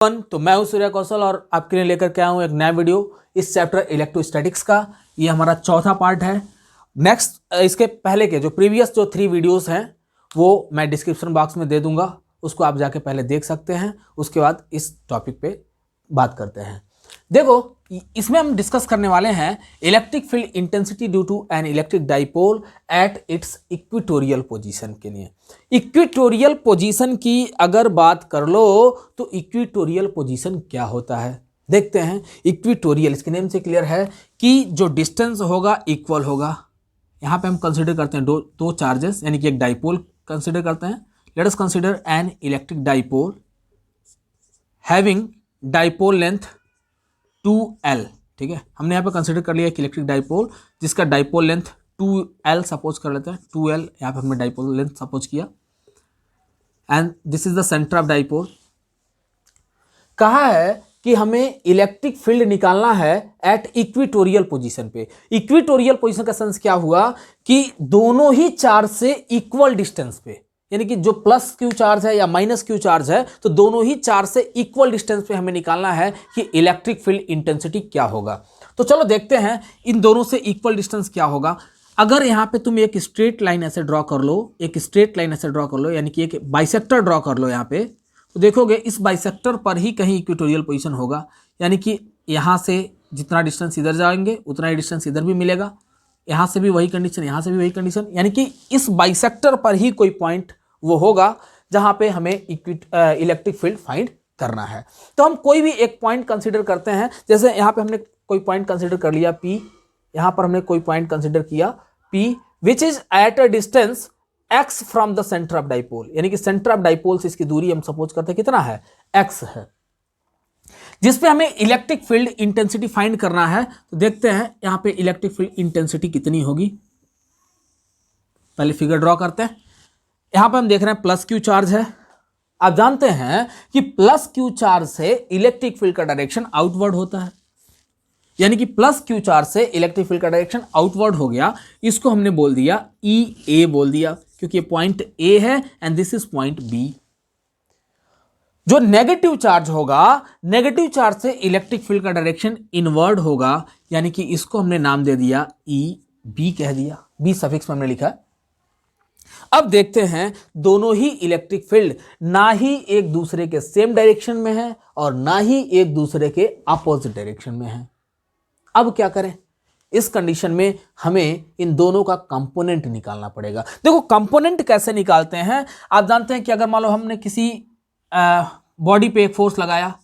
तो मैं हूं सूर्य कौशल और आपके लिए लेकर के आया हूं एक नया वीडियो इस चैप्टर इलेक्ट्रोस्टैटिक्स का। ये हमारा चौथा पार्ट है। नेक्स्ट इसके पहले के जो प्रीवियस जो 3 वीडियोस हैं वो मैं डिस्क्रिप्शन बॉक्स में दे दूंगा, उसको आप जाके पहले देख सकते हैं। उसके बाद इस टॉपिक पे बात करते हैं। देखो, इसमें हम डिस्कस करने वाले हैं electric field intensity due to an electric dipole at its equatorial position के लिए। इक्वेटोरियल पोजीशन की अगर बात कर लो तो इक्वेटोरियल पोजीशन क्या होता है देखते हैं। इक्वेटोरियल, इसके नेम से क्लियर है कि जो डिस्टेंस होगा इक्वल होगा। यहाँ पे हम कंसिडर करते हैं दो चार्जेस, यानी कि एक डाइपोल कंसिडर करते हैं। Let us consider N electric dipole having dipole length 2L। ठीक है, हमने यहाँ पे कंसिडर कर लिया एक इलेक्ट्रिक डाइपोल जिसका डाइपोल लेंथ 2L सपोज कर लेते हैं। 2L यहाँ पे हमने डाइपोल लेंथ सपोज किया and this is the centre of dipole. कहा है कि हमें इलेक्ट्रिक फील्ड निकालना है एट इक्वेटोरियल पोजीशन पे। इक्वेटोरियल पोजीशन का सेंस क्या हुआ कि दोनों ही चार्ज से इक्वल डिस्टेंस पे, यानी कि जो प्लस क्यू चार्ज है या माइनस क्यू चार्ज है तो दोनों ही चार्ज से इक्वल डिस्टेंस पे हमें निकालना है कि इलेक्ट्रिक फील्ड इंटेंसिटी क्या होगा। तो चलो देखते हैं इन दोनों से इक्वल डिस्टेंस क्या होगा। अगर यहाँ पे तुम एक स्ट्रेट लाइन ऐसे ड्रॉ कर लो, एक स्ट्रेट लाइन ऐसे ड्रॉ कर लो, यानी कि एक बाइसेक्टर ड्रॉ कर लो यहाँ पे, तो देखोगे इस बाइसेक्टर पर ही कहीं इक्वेटोरियल पोजीशन होगा। यानी कि यहाँ से जितना डिस्टेंस इधर जाएंगे उतना ही डिस्टेंस इधर भी मिलेगा, यहाँ से भी वही कंडीशन, यहाँ से भी वही कंडीशन, यानी कि इस बाइसेक्टर पर ही कोई पॉइंट वो होगा जहां पे हमें इलेक्ट्रिक फील्ड फाइंड करना है। तो हम कोई भी एक पॉइंट कंसीडर करते हैं। जैसे यहां पे हमने कोई पॉइंट कंसीडर कर लिया P, यहां पर हमने कोई पॉइंट कंसीडर किया P which is at a distance x from the centre of dipole, यानी कि सेंटर ऑफ डाइपोल से इसकी दूरी हम सपोज करते हैं कितना है, x है, जिसपे हमें इलेक्ट्रिक फील्ड इंटेंसिटी फाइंड करना है। तो देखते हैं यहां पे इलेक्ट्रिक फील्ड इंटेंसिटी कितनी होगी। पहले फिगर ड्रॉ करते हैं। यहां पे हम देख रहे हैं प्लस क्यू चार्ज है। आप जानते हैं कि प्लस क्यू चार्ज से इलेक्ट्रिक फील्ड का डायरेक्शन आउटवर्ड होता है, यानी कि प्लस क्यू चार्ज से इलेक्ट्रिक फील्ड का डायरेक्शन आउटवर्ड हो गया। इसको हमने बोल दिया EA बोल दिया, क्योंकि ये पॉइंट A है and this is point B। जो नेगेटिव चार्ज होगा, नेगेटिव चार्ज से इलेक्ट्रिक फील्ड का डायरेक्शन इनवर्ड होगा, यानी कि इसको हमने नाम दे दिया EB कह दिया, B सफिक्स में हमने लिखा। अब देखते हैं दोनों ही इलेक्ट्रिक फील्ड ना ही एक दूसरे के सेम डायरेक्शन में है और ना ही एक दूसरे के अपोजिट डायरेक्शन में है। अब क्या करें, इस कंडीशन में हमें इन दोनों का कंपोनेंट निकालना पड़ेगा। देखो कंपोनेंट कैसे निकालते हैं। आप जानते हैं कि अगर मान लो हमने किसी बॉडी पे एक फोर्स लगाया,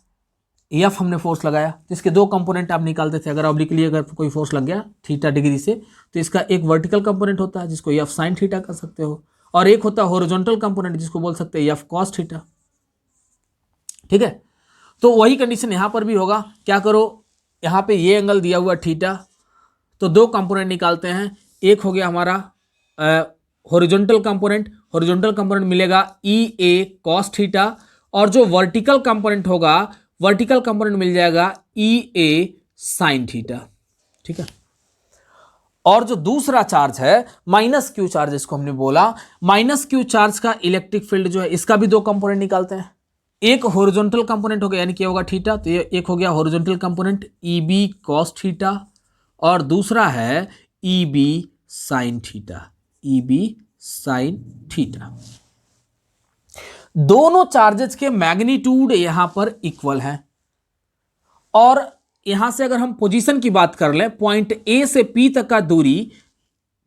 F हमने फोर्स लगाया, जिसके 2 कंपोनेंट आप निकालते थे। अगर ऑब्लिकली अगर कोई फोर्स लग गया थीटा डिग्री से, तो इसका एक वर्टिकल कंपोनेंट होता है जिसको F साइन थीटा कर सकते हो, और एक होता है हॉरिजॉन्टल कंपोनेंट जिसको बोल सकते हैं F कॉस थीटा। ठीक है, तो वही कंडीशन यहां पर भी होगा। क्या करो, यहां पे ये एंगल दिया हुआ थीटा, तो 2 कंपोनेंट निकालते हैं। एक हो गया हमारा हॉरिजॉन्टल कंपोनेंट, हॉरिजॉन्टल कंपोनेंट मिलेगा EA कॉस थीटा, और जो वर्टिकल कंपोनेंट होगा, वर्टिकल कंपोनेंट मिल जाएगा EA साइन थीटा। ठीक है, और जो दूसरा चार्ज है माइनस क्यू चार्ज, इसको हमने बोला माइनस क्यू चार्ज का इलेक्ट्रिक फील्ड जो है, इसका भी 2 कंपोनेंट निकालते हैं। एक हॉरिजॉन्टल कंपोनेंट हो गया, यानी क्या होगा थीटा, तो ये एक हो गया horizontal component EB cos theta, और दूसरा है EB sine theta, EB sine theta. दोनों चार्जेस के मैग्नीट्यूड यहां पर इक्वल है, और यहां से अगर हम पोजीशन की बात कर लें, पॉइंट A से P तक का दूरी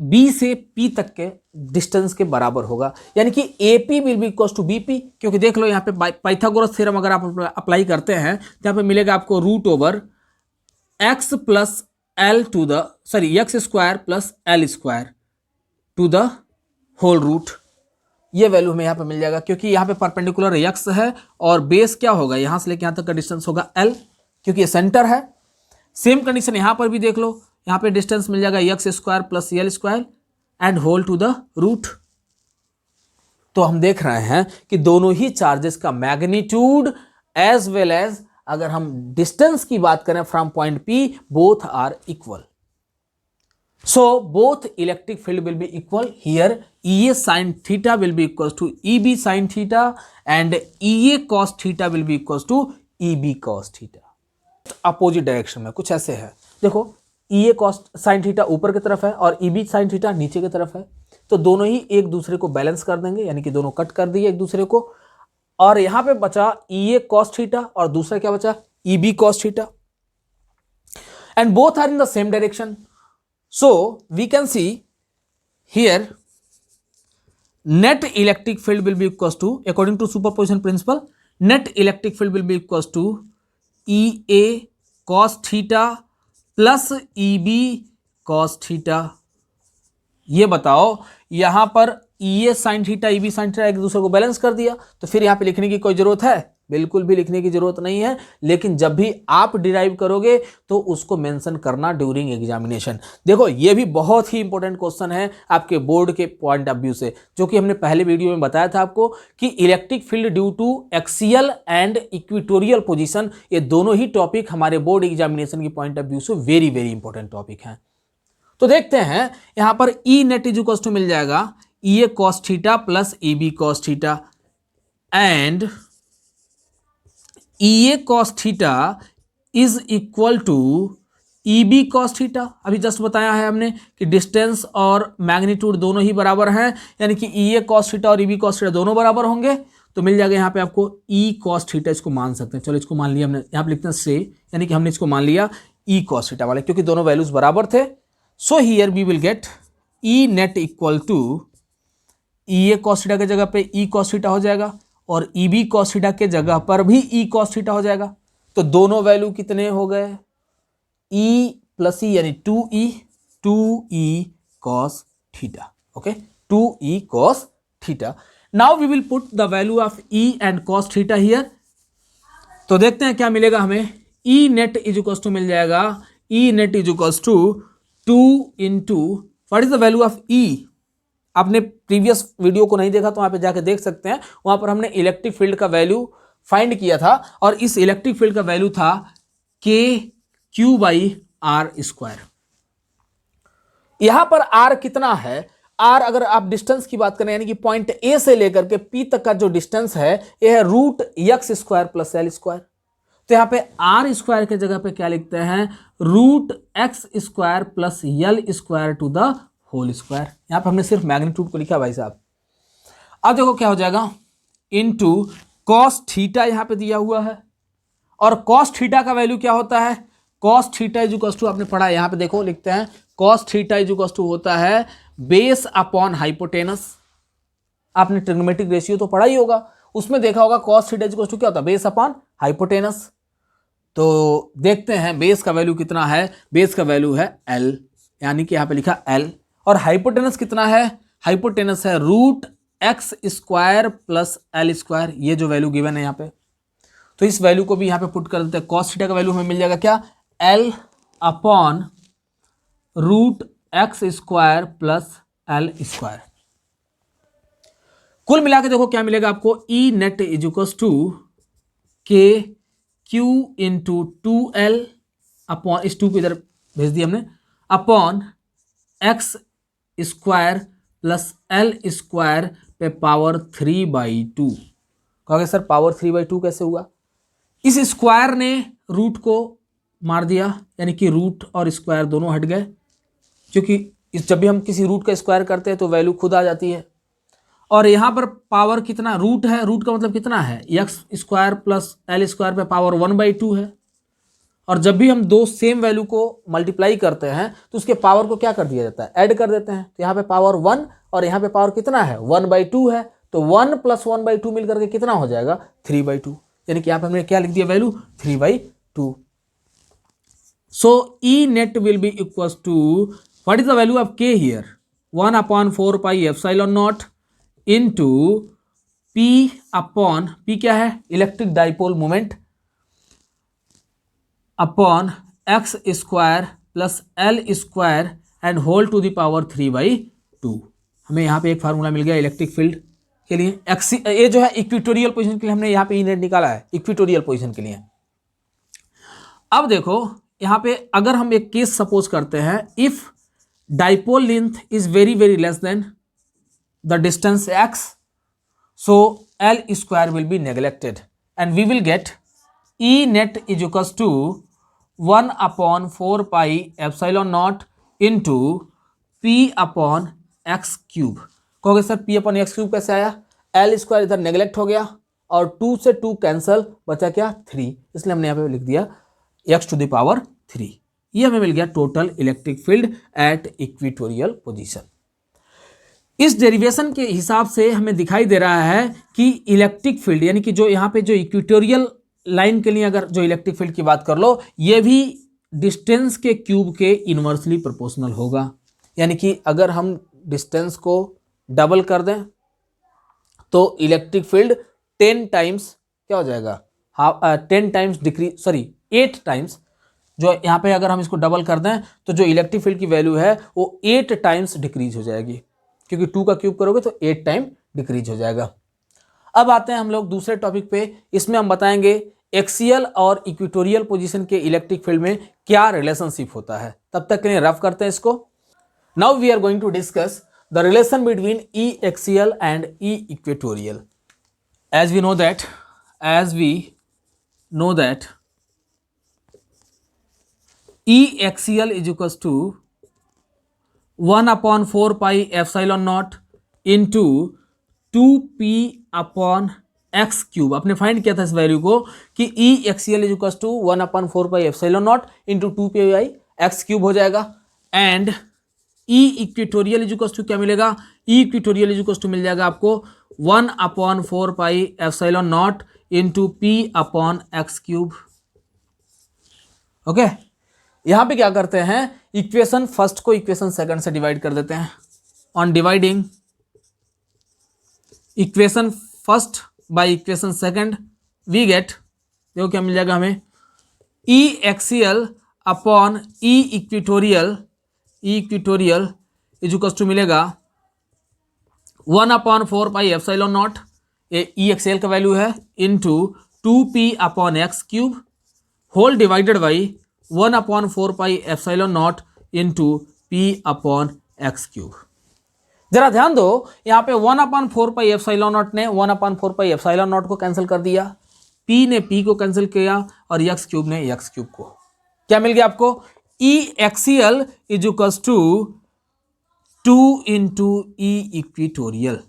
B से P तक के डिस्टेंस के बराबर होगा, यानी कि AP will be equal to BP। क्योंकि देख लो यहाँ पे पाइथागोरस थ्योरम अगर आप अप्लाई करते हैं तो यहाँ पे मिलेगा आपको x plus L to the x square plus L square to the whole root. ये वैल्यू हमें यहाँ पे मिल जाएगा, क्योंकि यहाँ पे परपेंडिकुलर x है और बेस क्या होगा, यहां से लेके यहां तक का डिस्टेंस होगा L, क्योंकि ये सेंटर है। सेम कंडीशन यहां पर भी देख लो, यहां पे डिस्टेंस मिल जाएगा x square plus L square and whole to the root. तो हम देख रहे हैं कि दोनों ही चार्जेस का मैग्नीट्यूड एज वेल एज अगर हम डिस्टेंस की बात करें from point P, both are equal. So both electric field will be equal. Here EA sin theta will be equals to EB sin theta and EA cos theta will be equals to E B cos theta. Opposite direction में कुछ ऐसे है, देखो E A cos sine theta ऊपर की तरफ है और ई बी साइन थीटा नीचे की तरफ है, तो दोनों ही एक दूसरे को बैलेंस कर देंगे, यानी कि दोनों कट कर दिए एक दूसरे को, और यहां पे बचा ई ए कॉस थीटा और दूसरा क्या बचा, E B cos theta, and both are in the same direction. So we can see here net electric field will be equals to, according to superposition principle, net electric field will be equals to EA cos theta plus EB cos theta. ये बताओ यहां पर EA sin theta EB sin theta एक दूसरे को balance कर दिया, तो फिर यहां पे लिखने की कोई जरूरत है? बिल्कुल भी लिखने की जरूरत नहीं है, लेकिन जब भी आप डिराइव करोगे तो उसको मेंशन करना ड्यूरिंग एग्जामिनेशन. देखो ये भी बहुत ही इंपॉर्टेंट क्वेश्चन है आपके बोर्ड के पॉइंट ऑफ व्यू से, जो कि हमने पहले वीडियो में बताया था आपको कि electric field due to axial and equatorial position, ये दोनों ही टॉपिक हमारे बोर्ड एग्जामिनेशन की पॉइंट ऑफ व्यू से वेरी वेरी इंपॉर्टेंट टॉपिक हैं. तो देखते हैं यहां पर E net is equal to मिल जाएगा E A cos theta plus E B cos theta, and E A cos theta is equal to E B cos theta. अभी जस्ट बताया है हमने कि डिस्टेंस और मैग्नीट्यूड दोनों ही बराबर हैं, यानी कि ई ए कॉस थीटा और ई बी कॉस थीटा दोनों बराबर होंगे, तो मिल जाएगा यहाँ पे आपको ई कॉस थीटा. इसको मान सकते हैं, चलो इसको मान लिया हमने, यहाँ पे लिखते हैं से, यानी कि हमने इसको मान लिया ई कॉस थीटा वाले, क्योंकि दोनों वैल्यूज बराबर थे. So here we will get E net equal to E A cos theta की जगह पे ई कॉस थीटा हो जाएगा और ई बी कॉस थीटा के जगह पर भी ई कॉस थीटा हो जाएगा. तो दोनों वैल्यू कितने हो गए, ई प्लस ई यानी 2e cos theta. Okay, 2e cos theta. Now we will put the value of E and cos theta here. तो देखते हैं क्या मिलेगा हमें. E net is equal to मिल जाएगा, E net is equal to 2 into what is the value of E. आपने previous video को नहीं देखा तो वहां पे जाके देख सकते हैं, वहां पर हमने इलेक्ट्रिक फील्ड का वैल्यू फाइंड किया था और इस इलेक्ट्रिक फील्ड का वैल्यू था के क्यू बाई आर स्क्वायर. यहां पर आर कितना है, आर अगर आप डिस्टेंस की बात करें, यानी कि पॉइंट ए से लेकर के पी तक का जो डिस्टेंस है यह है root X square plus L square. तो यहां पे आर स्क्वायर के जगह पे क्या लिखते हैं, root X square plus L square to the whole square. यहां पे हमने सिर्फ मैग्नीट्यूड को लिखा भाई साहब. अब देखो क्या हो जाएगा, इनटू कॉस थीटा यहां पे दिया हुआ है, और कॉस थीटा का वैल्यू क्या होता है, cos theta is equal to आपने पढ़ा, यहां पे देखो लिखते हैं cos theta is equal to होता है बेस अपॉन हाइपोटेनस. आपने ट्रिग्नोमेट्रिक रेशियो तो पढ़ा ही होगा, उसमें देखा होगा cos theta is equal to क्या होता है, बेस अपॉन हाइपोटेनस. तो देखते हैं बेस का वैल्यू कितना है, बेस का वैल्यू है एल, यानी कि यहां पे लिखा एल, और हाइपोटेनस कितना है, हाइपोटेनस है root X square plus L square, ये जो वैल्यू गिवन है यहाँ पे. तो इस वैल्यू को भी यहाँ पे पुट कर देते हैं, कॉस थीटा का वैल्यू हमें मिल जाएगा क्या, L upon root X square plus L square. कुल मिला के देखो क्या मिलेगा आपको, E net is equal to K Q into 2l upon, इस 2 को इधर भेज दिया हमने, upon X square plus L square पे पावर 3/2. कहोगे सर पावर 3/2 कैसे हुआ, इस स्क्वायर ने रूट को मार दिया, यानी कि रूट और स्क्वायर दोनों हट गए, क्योंकि जब भी हम किसी रूट का स्क्वायर करते हैं तो वैल्यू खुद आ जाती है. और यहाँ पर पावर कितना, रूट है, रूट का मतलब कितना है, x square plus L square पे पावर 1/2 है. और जब भी हम दो सेम वैल्यू को मल्टीप्लाई करते हैं तो उसके पावर को क्या कर दिया जाता है, ऐड कर देते हैं. तो यहाँ पे पावर 1 और यहाँ पे पावर कितना है, 1/2 है, तो 1 + 1/2 मिल करके कितना हो जाएगा, 3/2. यानी कि यहाँ पे हमने क्या लिख दिया value, 3/2. So E net will be equal to what is the value of K here, 1/4 pi epsilon naught into P upon, P क्या है, electric dipole moment, upon X square plus L square and whole to the power 3/2. हमें यहाँ पे एक formula मिल गया electric field के लिए. ये जो है इक्वेटोरियल पोजीशन के लिए हमने यहाँ पे ई नेट निकाला है, इक्वेटोरियल पोजीशन के लिए. अब देखो यहाँ पे अगर हम एक केस सपोज करते हैं, if dipole length is very very less than the distance x, so L square will be neglected and we will get E net is equals to 1/4πε0 into P upon X cube. कहोगे sir P upon X cube कैसे आया? L square इधर neglect हो गया और 2 से 2 cancel, बचा क्या 3, इसलिए हमने यहाँ पे लिख दिया x⁻3। ये हमें मिल गया total electric field at equatorial position. इस डेरिवेशन के हिसाब से हमें दिखाई दे रहा है कि इलेक्ट्रिक फील्ड यानी कि जो यहाँ पे जो इक्वेटोरियल लाइन के लिए अगर जो इलेक्ट्रिक फील्ड की बात कर लो, ये भी डिस्टेंस के क्यूब के इन्वर्सली प्रोपोर्शनल होगा। यानी कि अगर हम डिस्टेंस को डबल कर दें तो इलेक्ट्रिक फील्ड 10 टाइम्स क्या हो जाएगा, 10 टाइम्स डिक्रीज, सॉरी 8 टाइम्स, जो यहाँ पे अगर हम इसको डबल कर दें तो जो इलेक्ट्रिक फील्ड की वैल्यू है वो 8 टाइम्स डिक्रीज हो जाएगी, क्योंकि 2 का क्यूब करोगे तो 8 टाइम डिक्रीज हो जाएगा। अब आते हैं हम लोग दूसरे टॉपिक पे। इसमें हम बताएंगे एक्सियल और इक्वेटोरियल पोजीशन के इलेक्ट्रिक फील्ड में क्या रिलेशनशिप होता है। तब तक के लिए रफ करते हैं इसको। Now we are going to discuss the relation between E axial and E equatorial. As we know that E axial is equals to 1/4πε0 into 2p upon X cube. आपने फाइंड किया था इस वैल्यू को कि E axial is equals to 1/4πε0 into 2p X cube हो जाएगा। And E equatorial is equals to क्या मिलेगा? E equatorial is equals to मिल जाएगा आपको 1/4πε0 into p upon X cube. Okay, यहां पे क्या करते हैं, इक्वेशन फर्स्ट को इक्वेशन सेकंड से डिवाइड कर देते हैं। On dividing equation first by equation second we get, देखो क्या मिल जाएगा हमें, E axial upon E equatorial is equals to मिलेगा 1/4πε0, ये ई एक्सियल का वैल्यू है, into 2p upon X cube whole divided by 1/4πε0 into p upon X cube. जरा ध्यान दो, यहाँ पे 1/4πε0 ने 1/4πε0 को कैंसिल कर दिया, p ने p को कैंसिल किया और एक्स क्यूब ने एक्स क्यूब को। क्या मिल गया आपको? E axial is equals to 2 into E equatorial,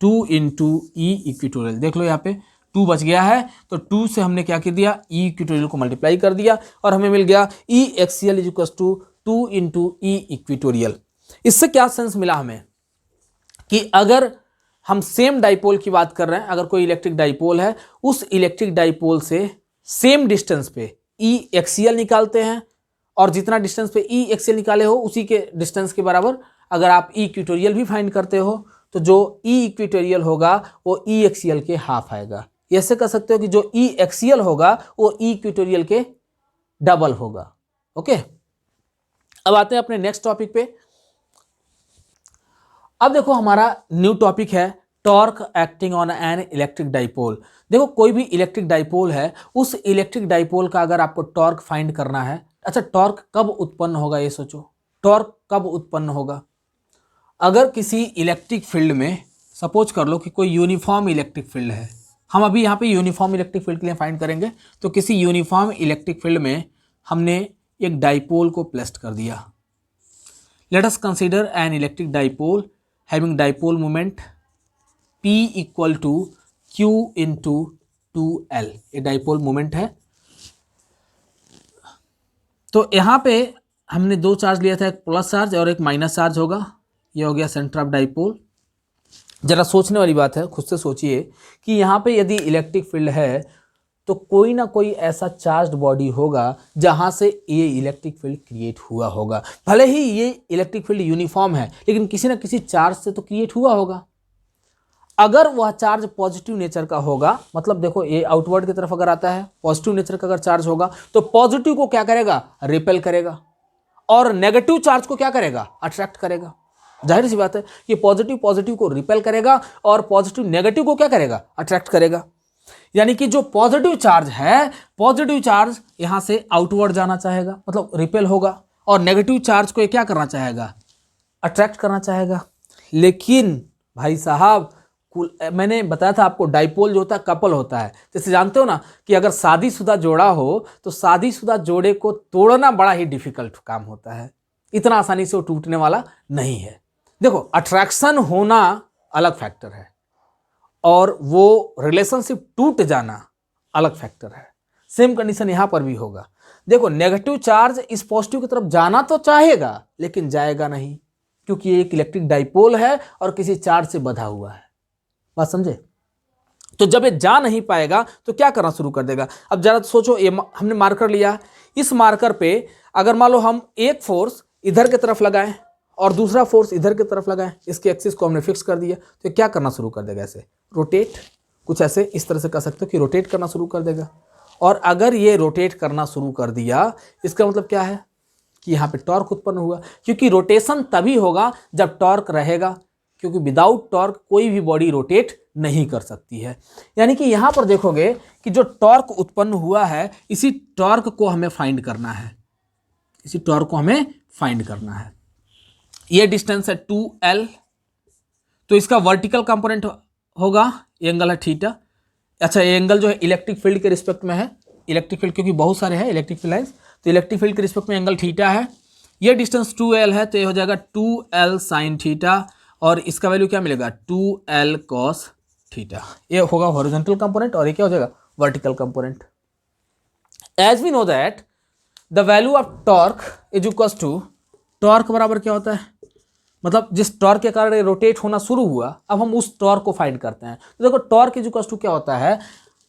2 into E equatorial. देख लो यहाँ पे 2 बच गया है, तो 2 से हमने क्या कर दिया, ई इक्वेटोरियल को मल्टीप्लाई कर दिया और हमें मिल गया E axial is equals to 2 into E equatorial. इससे क्या सेंस मिला हमें कि अगर हम सेम डाइपोल की बात कर रहे हैं, अगर कोई इलेक्ट्रिक डाइपोल है, उस इलेक्ट्रिक डाइपोल से सेम डिस्टेंस पे ई एक्सियल निकालते हैं और जितना डिस्टेंस पे ई एक्सियल निकाले हो उसी के डिस्टेंस के बराबर अगर आप ई इक्वेटोरियल भी फाइंड करते हो तो जो ई इक्वेटोरियल होगा वो ई एक्सियल के हाफ आएगा। ऐसे कह सकते हो कि जो ई एक्सियल होगा वो ई इक्वेटोरियल के डबल होगा। ओके, अब आते हैं अपने नेक्स्ट टॉपिक पे। अब देखो हमारा न्यू टॉपिक है torque acting on an electric dipole. देखो कोई भी इलेक्ट्रिक डाइपोल है, उस इलेक्ट्रिक डाइपोल का अगर आपको टॉर्क फाइंड करना है, अच्छा टॉर्क कब उत्पन्न होगा ये सोचो, टॉर्क कब उत्पन्न होगा? अगर किसी इलेक्ट्रिक फील्ड में सपोज कर लो कि कोई यूनिफॉर्म इलेक्ट्रिक फील्ड है, हम अभी यहाँ पे यूनिफॉर्म इलेक्ट्रिक फील्ड के लिए फाइंड करेंगे, तो किसी यूनिफॉर्म इलेक्ट्रिक फील्ड में हमने एक डाइपोल को प्लेस्ड कर दिया। Let us consider an electric dipole having dipole moment P equal to Q into 2L, ये डाइपोल मोमेंट है। तो यहाँ पे हमने 2 चार्ज लिया था, एक प्लस चार्ज और एक माइनस चार्ज होगा, ये हो गया सेंटर ऑफ डाइपोल। जरा सोचने वाली बात है, खुद से सोचिए कि यहाँ पे यदि इलेक्ट्रिक फील्ड है तो कोई ना कोई ऐसा चार्ज्ड बॉडी होगा जहाँ से ये इलेक्ट्रिक फील्ड क्रिएट हुआ होगा। भले ही ये इलेक्ट्रिक फील्ड यूनिफॉर्म है लेकिन किसी ना किसी चार्ज से तो क्रिएट हुआ होगा। अगर वह चार्ज पॉजिटिव नेचर का होगा, मतलब देखो ये आउटवर्ड की तरफ अगर आता है, पॉजिटिव नेचर का अगर चार्ज होगा तो पॉजिटिव को क्या करेगा, रिपेल करेगा, और नेगेटिव चार्ज को क्या करेगा, अट्रैक्ट करेगा। जाहिर सी बात है कि पॉजिटिव पॉजिटिव को रिपेल करेगा और पॉजिटिव नेगेटिव को क्या करेगा, अट्रैक्ट करेगा। यानी कि जो पॉजिटिव चार्ज है, पॉजिटिव चार्ज यहां से आउटवर्ड जाना चाहेगा, मतलब रिपेल होगा, और नेगेटिव चार्ज को क्या करना चाहेगा, अट्रैक्ट करना चाहेगा। लेकिन भाई साहब मैंने बताया था आपको, डाइपोल जो होता है कपल होता है। जैसे जानते हो ना कि अगर शादीशुदा जोड़ा हो तो शादीशुदा जोड़े को तोड़ना बड़ा ही डिफिकल्ट काम होता है, इतना आसानी से वो टूटने वाला नहीं है। देखो, अट्रैक्शन होना अलग फैक्टर है और वो रिलेशनशिप टूट जाना अलग फैक्टर है। सेम कंडीशन यहां पर भी होगा। देखो, नेगेटिव चार्ज इस पॉजिटिव की तरफ जाना तो चाहेगा लेकिन जाएगा नहीं, क्योंकि ये एक इलेक्ट्रिक डाइपोल है और किसी चार्ज से बंधा हुआ है। बात समझे? तो जब ये जा नहीं पाएगा तो क्या करना शुरू कर देगा। अब जरा सोचो, ये हमने मार्कर लिया, इस मार्कर पे अगर मान लो हम एक फोर्स इधर की तरफ लगाएं और दूसरा फोर्स इधर की तरफ लगाएं, इसके एक्सिस को हमने फिक्स कर दिया, तो क्या करना शुरू कर देगा, ऐसे रोटेट, कुछ ऐसे इस तरह से कर सकते हो कि रोटेट करना शुरू कर देगा। और अगर ये रोटेट करना शुरू कर दिया, इसका मतलब क्या है कि यहाँ पे टॉर्क उत्पन्न हुआ, क्योंकि रोटेशन तभी होगा जब टॉर्क रहेगा, क्योंकि विदाउट टॉर्क कोई भी बॉडी रोटेट नहीं कर सकती है। यानी कि यहाँ पर देखोगे कि जो टॉर्क उत्पन्न हुआ है, इसी टॉर्क को हमें फाइंड करना है, इसी टॉर्क को हमें फाइंड करना है। ये डिस्टेंस है 2L, तो इसका वर्टिकल कंपोनेंट होगा, ये एंगल है थीटा। अच्छा, ये एंगल जो है इलेक्ट्रिक फील्ड के रिस्पेक्ट में है, इलेक्ट्रिक फील्ड क्योंकि बहुत सारे हैं इलेक्ट्रिक फील्ड लाइन्स, तो इलेक्ट्रिक फील्ड के रिस्पेक्ट में एंगल थीटा है। ये डिस्टेंस 2L है, तो ये हो जाएगा 2L साइन थीटा, और इसका वैल्यू क्या मिलेगा 2L कॉस थीटा। ये होगा हॉरिजॉन्टल कंपोनेंट और ये क्या हो जाएगा vertical component. As we know that the value of torque is equals to, torque बराबर क्या होता है, मतलब जिस टॉर्क के कारण ये रोटेट होना शुरू हुआ, अब हम उस टॉर्क को फाइंड करते हैं। तो देखो, टॉर्क इज इक्वल्स टू क्या होता है,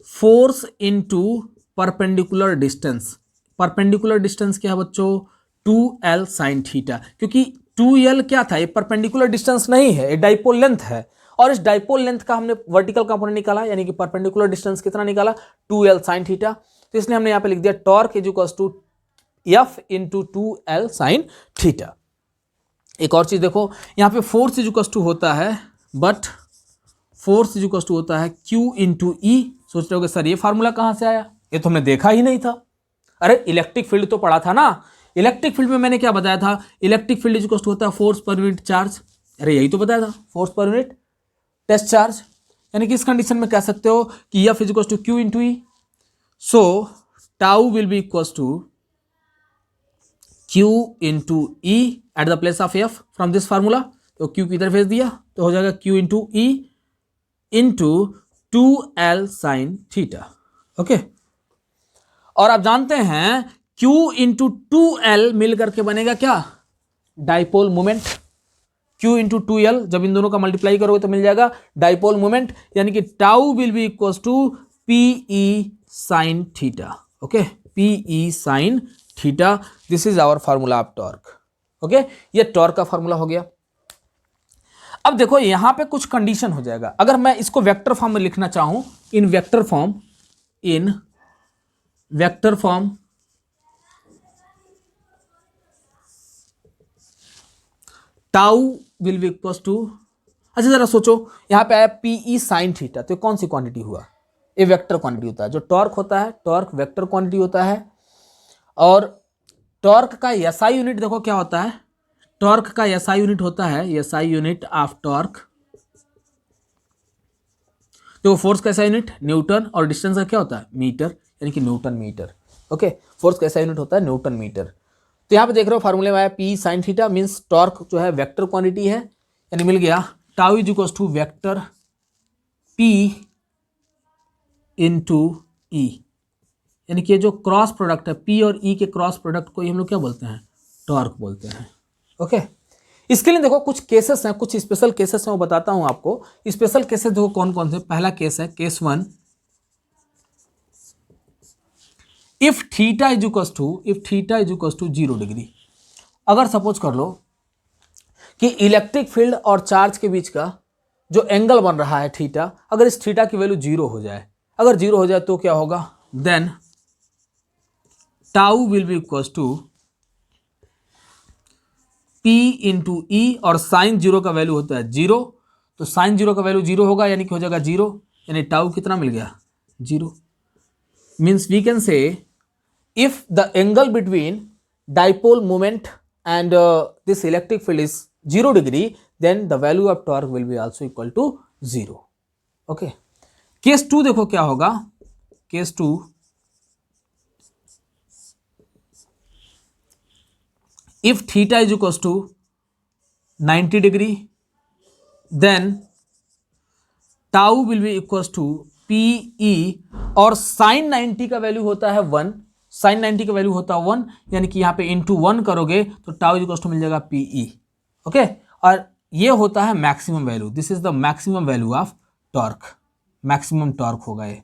force into perpendicular distance. Perpendicular distance क्या है बच्चों, 2L साइन थीटा, क्योंकि 2L क्या था, ये परपेंडिकुलर डिस्टेंस नहीं है, ये डाइपोल लेंथ है, और इस डाइपोल लेंथ का हमने वर्टिकल कंपोनेंट निकाला, यानी कि परपेंडिकुलर डिस्टेंस कितना निकाला 2L साइन थीटा। तो इसलिए हमने यहाँ पे लिख दिया torque is equals to F into 2L sine theta. एक और चीज देखो, यहाँ पे फोर्स इज इक्वल्स टू होता है, but force is equals to होता है Q इंटू E। सोच रहे होगे सर ये फार्मूला कहाँ से आया, ये तो हमने देखा ही नहीं था। अरे इलेक्ट्रिक फील्ड तो पढ़ा था ना, इलेक्ट्रिक फील्ड में मैंने क्या बताया था, electric field is equals to होता है फोर्स पर यूनिट चार्ज। अरे यही तो बताया था, force per unit test charge. यानी कि इस कंडीशन में कह सकते हो कि F is equals to Q into E, so tau will be equals to Q into E at the place of F from this formula. तो Q की तरफ भेज दिया तो हो जाएगा Q into E into 2L sine theta. Okay, और आप जानते हैं Q इंटू 2L मिल करके बनेगा क्या, dipole moment. Q into 2L जब इन दोनों का मल्टीप्लाई करोगे तो मिल जाएगा डाइपोल मोमेंट, यानी कि tau will be equals to PE sine theta. Okay, PE sine theta, this is our formula of torque. Okay, ये टॉर्क का फार्मूला हो गया। अब देखो यहां पे कुछ कंडीशन हो जाएगा, अगर मैं इसको वेक्टर फॉर्म में लिखना चाहूं, in vector form tau will be equals to, अच्छा जरा सोचो यहां पे आया PE साइन थीटा, तो कौन सी क्वांटिटी हुआ, ये वेक्टर क्वांटिटी होता है। जो टॉर्क होता है, टॉर्क वेक्टर क्वांटिटी होता है, और टॉर्क का SI यूनिट देखो क्या होता है, टॉर्क का SI यूनिट होता है SI यूनिट ऑफ टॉर्क। तो फोर्स का SI यूनिट न्यूटन, और डिस्टेंस का क्या होता है मीटर, यानी कि न्यूटन मीटर। ओके, फोर्स का SI यूनिट होता है न्यूटन मीटर। तो यहाँ पे देख रहे हो फार्मूले में आया PE sine theta, means torque जो है वेक्टर क्वांटिटी है, यानी मिल गया tau is equals to vector P into E, यानी कि जो क्रॉस प्रोडक्ट है P और E के क्रॉस प्रोडक्ट को हम लोग क्या बोलते हैं, टॉर्क बोलते हैं। ओके, इसके लिए देखो कुछ केसेस हैं, कुछ स्पेशल केसेस हैं, वो बताता हूं आपको। स्पेशल केसेस देखो कौन कौन से। पहला केस है case 1, if theta is equals to 0 degree. अगर सपोज कर लो कि इलेक्ट्रिक फील्ड और चार्ज के बीच का जो एंगल बन रहा है थीटा, अगर इस थीटा की वैल्यू 0 हो जाए, अगर 0 हो जाए तो क्या होगा, then tau will be equals to P into E, और साइन 0 का वैल्यू होता है 0, तो साइन 0 का वैल्यू 0 होगा, यानी कि हो जाएगा 0, यानी टाउ कितना मिल गया 0। Means we can say if the angle between dipole moment and this electric field is 0 degree, then the value of torque will be also equal to 0. Okay, case 2 देखो क्या होगा। Case 2, if theta is equal to 90 degree then tau will be equal to P E, और sine 90 का value होता है 1, sign 90 का value होता है 1, यानी कि यहाँ पे इंटू 1 करोगे तो टाउ इक्वल टू मिल जाएगा पीई। ओके, और ये होता है maximum value, this is the maximum value of torque, maximum torque होगा ये।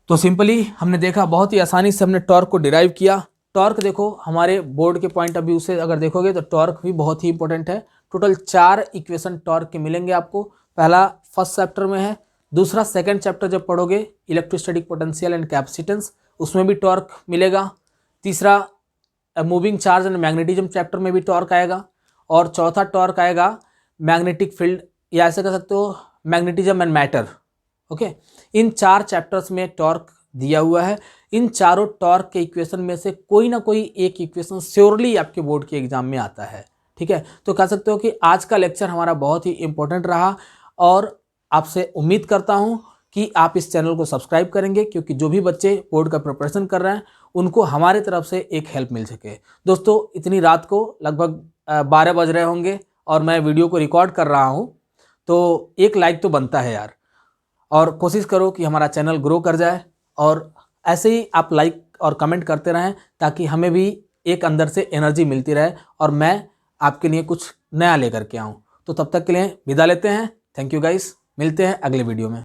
तो सिंपली हमने देखा, बहुत ही आसानी से हमने टॉर्क को डिराइव किया। टॉर्क देखो हमारे बोर्ड के पॉइंट ऑफ व्यू से अगर देखोगे तो टॉर्क भी बहुत ही इंपॉर्टेंट है। टोटल 4 इक्वेशन टॉर्क के मिलेंगे आपको। पहला फर्स्ट चैप्टर में है, दूसरा सेकंड चैप्टर जब पढ़ोगे इलेक्ट्रोस्टैटिक पोटेंशियल एंड कैपेसिटेंस, उसमें भी टॉर्क मिलेगा। तीसरा moving charge and magnetism chapter में भी टॉर्क आएगा, और चौथा टॉर्क आएगा मैग्नेटिक फील्ड, या ऐसे कह सकते हो magnetism and matter. Okay, in 4 chapters में टॉर्क दिया हुआ है। इन चारों टॉर्क के इक्वेशन में से कोई ना कोई एक इक्वेशन श्योरली आपके बोर्ड के एग्जाम में आता है। ठीक है, तो कह सकते हो कि आज का लेक्चर हमारा बहुत ही इंपॉर्टेंट रहा, और आपसे उम्मीद करता हूं कि आप इस चैनल को सब्सक्राइब करेंगे, क्योंकि जो भी बच्चे बोर्ड का प्रिपरेशन कर रहे हैं उनको हमारे तरफ से एक हेल्प मिल सके। दोस्तों, इतनी रात को लगभग 12 बज रहे होंगे और मैं वीडियो को रिकॉर्ड कर रहा हूं, तो एक लाइक तो बनता है यार, और कोशिश करो कि हमारा चैनल ग्रो कर जाए, और ऐसे ही आप लाइक और कमेंट करते रहें ताकि हमें भी एक अंदर से एनर्जी मिलती रहे और मैं आपके लिए कुछ नया लेकर के आऊँ। तो तब तक के लिए विदा लेते हैं। थैंक यू गाइस, मिलते हैं अगले वीडियो में।